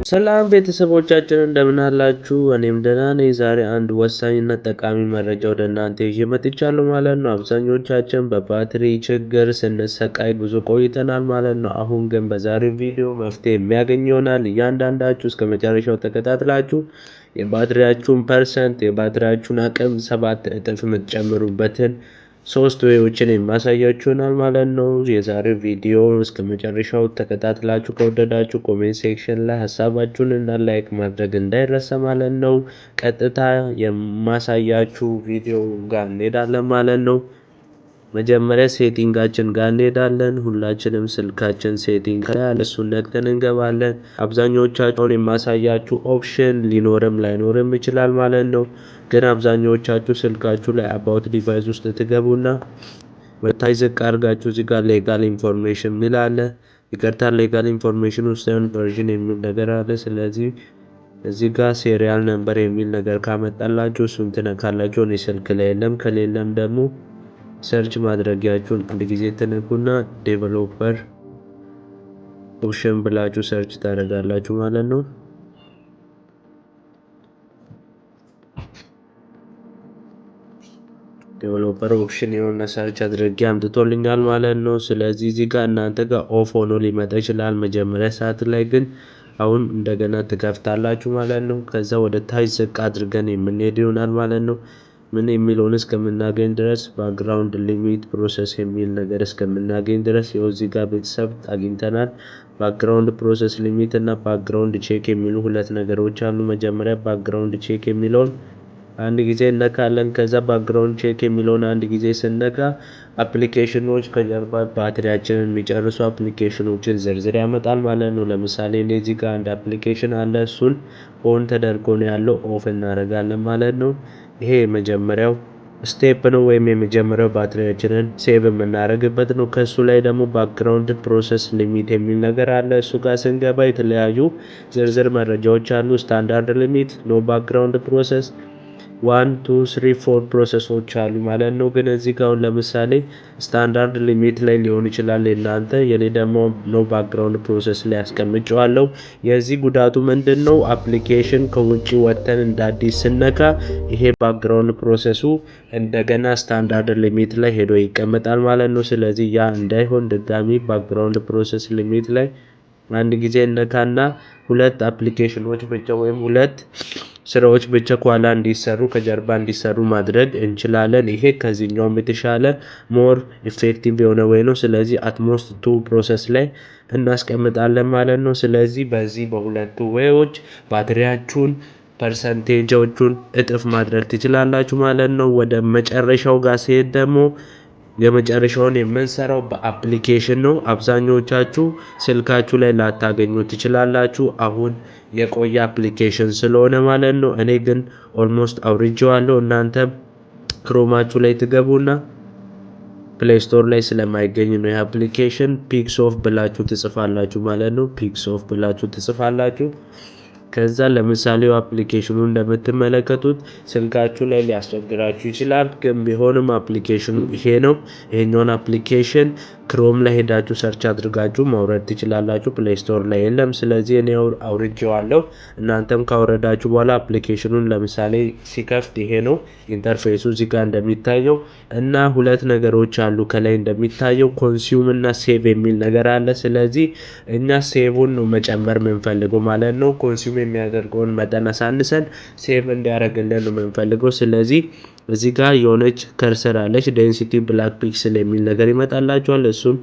ሰላም ቤተሰቦቻችን እንደምን አላችሁ? እኔም ደህና ነኝ። ዛሬ አንድ ወሳኝና ጠቃሚ መረጃ ወደ እናንተ ይዤ መጥቻለሁ ማለት ነው። አብዛኞቻችን በባትሪ ችግር ስንሰቃይ ብዙ ቆይተናል ማለት ነው። አሁን ግን በዛሬው ቪዲዮ መፍትሄ የሚያገኝ ይሆናል። እያንዳንዳችሁ እስከ መጨረሻው ተከታትላችሁ የባትሪያችሁን ፐርሰንት የባትሪያችሁን አቅም 7 እጥፍ የምትጨምሩበትን 3 ዌዎችን የማሳያችሁ ይሆናል ማለት ነው። የዛሬው ቪዲዮ እስከ መጨረሻው ተከታትላችሁ ከወደዳችሁ ኮሜንት ሴክሽን ላይ ሀሳባችሁን እና ላይክ ማድረግ እንዳይረሳ ማለት ነው። ቀጥታ የማሳያችሁ ቪዲዮ ጋር እንሄዳለን ማለት ነው። መጀመሪያ ሴቲንጋችን ጋር እንሄዳለን። ሁላችንም ስልካችን ሴቲንግ ላይ ያለ እሱን ነክተን እንገባለን። አብዛኞቻችሁን የማሳያችሁ ኦፕሽን ሊኖርም ላይኖርም ይችላል ማለት ነው። ግን አብዛኞቻችሁ ስልካችሁ ላይ አባውት ዲቫይስ ውስጥ ትገቡና ወታች ዝቅ አድርጋችሁ እዚህ ጋር ሌጋል ኢንፎርሜሽን ሚል አለ። ይቅርታ ሌጋል ኢንፎርሜሽን ውስጥ ቨርዥን የሚል ነገር አለ። ስለዚህ እዚህ ጋር ሴሪያል ነምበር የሚል ነገር ካመጣላችሁ እሱን ትነካላችሁ። እኔ ስልክ ላይ የለም። ከሌለም ደግሞ ሰርች ማድረጊያችሁን አንድ ጊዜ ትነኩና ዴቨሎፐር ኦፕሽን ብላችሁ ሰርች ታደርጋላችሁ ማለት ነው። ዴቨሎፐር ኦፕሽን የሆነ ሰርች አድርጌ አምጥቶልኛል ማለት ነው። ስለዚህ እዚህ ጋር እናንተ ጋር ኦፍ ሆኖ ሊመጣ ይችላል መጀመሪያ ሰዓት ላይ፣ ግን አሁን እንደገና ትከፍታላችሁ ማለት ነው። ከዛ ወደ ታች ዝቅ አድርገን የምንሄድ ይሆናል ማለት ነው። ምን የሚለውን እስከምናገኝ ድረስ ባክግራውንድ ሊሚት ፕሮሰስ የሚል ነገር እስከምናገኝ ድረስ ይኸው እዚህ ጋር ቤተሰብ አግኝተናል። ባክግራውንድ ፕሮሰስ ሊሚት እና ባክግራውንድ ቼክ የሚሉ ሁለት ነገሮች አሉ። መጀመሪያ ባክግራውንድ ቼክ የሚለውን አንድ ጊዜ እነካለን። ከዛ ባክግራውንድ ቼክ የሚለውን አንድ ጊዜ ስነካ አፕሊኬሽኖች ከጀርባ ባትሪያችንን የሚጨርሱ አፕሊኬሽኖችን ዝርዝር ያመጣል ማለት ነው። ለምሳሌ እዚህ ጋር አንድ አፕሊኬሽን አለ። እሱን ኦን ተደርጎ ነው ያለው፣ ኦፍ እናደርጋለን ማለት ነው። ይሄ የመጀመሪያው ስቴፕ ነው ወይም የመጀመሪያው ባትሪያችንን ሴቭ የምናደርግበት ነው። ከሱ ላይ ደግሞ ባክግራውንድ ፕሮሰስ ሊሚት የሚል ነገር አለ። እሱ ጋር ስንገባ የተለያዩ ዝርዝር መረጃዎች አሉ። ስታንዳርድ ሊሚት፣ ኖ ባክግራውንድ ፕሮሰስ 1 2 3 4 ፕሮሰሶች አሉ ማለት ነው። ግን እዚህ ጋር ለምሳሌ ስታንዳርድ ሊሚት ላይ ሊሆን ይችላል እናንተ፣ የኔ ደግሞ ኖ ባክግራውንድ ፕሮሰስ ላይ አስቀምጨዋለሁ። የዚህ ጉዳቱ ምንድነው? አፕሊኬሽን ከውጪ ወጥተን እንደ አዲስ ስነካ ይሄ ባክግራውንድ ፕሮሰሱ እንደገና ስታንዳርድ ሊሚት ላይ ሄዶ ይቀመጣል ማለት ነው። ስለዚህ ያ እንዳይሆን ድጋሚ ባክግራውንድ ፕሮሰስ ሊሚት ላይ አንድ ጊዜ እነካና ሁለት አፕሊኬሽኖች ብቻ ወይም ሁለት ስራዎች ብቻ ከኋላ እንዲሰሩ ከጀርባ እንዲሰሩ ማድረግ እንችላለን። ይሄ ከዚህኛውም የተሻለ ሞር ኢፌክቲቭ የሆነ ወይ ነው። ስለዚህ አትሞስት 2 ፕሮሰስ ላይ እናስቀምጣለን ማለት ነው። ስለዚህ በዚህ በሁለቱ ዌዎች ባትሪያችሁን ፐርሰንቴጆቹን እጥፍ ማድረግ ትችላላችሁ ማለት ነው። ወደ መጨረሻው ጋር ሲሄድ ደግሞ የመጨረሻውን የምንሰራው በአፕሊኬሽን ነው። አብዛኞቻችሁ ስልካችሁ ላይ ላታገኙ ትችላላችሁ፣ አሁን የቆየ አፕሊኬሽን ስለሆነ ማለት ነው። እኔ ግን ኦልሞስት አውርጄዋለሁ። እናንተ ክሮማችሁ ላይ ትገቡና ፕሌይ ስቶር ላይ ስለማይገኝ ነው የአፕሊኬሽን ፒክስኦፍ ብላችሁ ትጽፋላችሁ ማለት ነው። ፒክስኦፍ ብላችሁ ትጽፋላችሁ። ከዛ ለምሳሌ አፕሊኬሽኑ እንደምትመለከቱት ስልካችሁ ላይ ሊያስቸግራችሁ ይችላል፣ ግን ቢሆንም አፕሊኬሽኑ ይሄ ነው። ይሄኛውን አፕሊኬሽን ክሮም ላይ ሄዳችሁ ሰርች አድርጋችሁ ማውረድ ትችላላችሁ። ፕሌይ ስቶር ላይ የለም። ስለዚህ እኔ አውርጄዋለሁ። እናንተም ካወረዳችሁ በኋላ አፕሊኬሽኑን ለምሳሌ ሲከፍት ይሄ ነው ኢንተርፌሱ እዚህ ጋር እንደሚታየው እና ሁለት ነገሮች አሉ። ከላይ እንደሚታየው ኮንሱም እና ሴቭ የሚል ነገር አለ። ስለዚህ እኛ ሴቭን ነው መጨመር የምንፈልገው ማለት ነው። ኮንሱም የሚያደርገውን መጠን አሳንሰን ሴቭ እንዲያደርግልን ነው የምንፈልገው። ስለዚህ እዚህ ጋር የሆነች ከርሰር አለች፣ ዴንሲቲ ብላክ ፒክስል የሚል ነገር ይመጣላችኋል። እሱም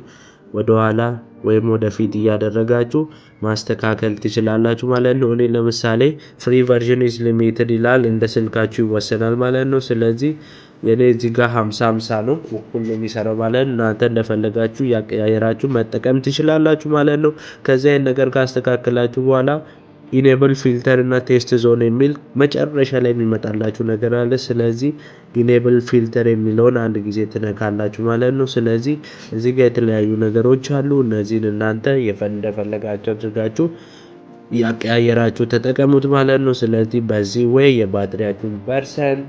ወደኋላ ወይም ወደፊት እያደረጋችሁ ማስተካከል ትችላላችሁ ማለት ነው። እኔ ለምሳሌ ፍሪ ቨርዥን ኢዝ ሊሚትድ ይላል፣ እንደ ስልካችሁ ይወሰናል ማለት ነው። ስለዚህ የኔ እዚህ ጋር 50 ነው ሁሉም የሚሰራው ማለት ነው። እናንተ እንደፈለጋችሁ ያቀያየራችሁ መጠቀም ትችላላችሁ ማለት ነው። ከዚያ ይሄን ነገር ካስተካከላችሁ በኋላ ኢኔብል ፊልተር እና ቴስት ዞን የሚል መጨረሻ ላይ የሚመጣላችሁ ነገር አለ። ስለዚህ ኢኔብል ፊልተር የሚለውን አንድ ጊዜ ትነካላችሁ ማለት ነው። ስለዚህ እዚህ ጋር የተለያዩ ነገሮች አሉ። እነዚህን እናንተ እንደፈለጋችሁ አድርጋችሁ ያቀያየራችሁ ተጠቀሙት ማለት ነው። ስለዚህ በዚህ ወይ የባትሪያችሁን ፐርሰንት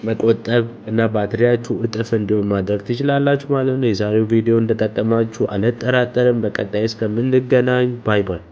መቆጠብ እና ባትሪያችሁ እጥፍ እንዲሆን ማድረግ ትችላላችሁ ማለት ነው። የዛሬው ቪዲዮ እንደጠቀማችሁ አልጠራጠርም። በቀጣይ እስከምንገናኝ ባይ ባይ።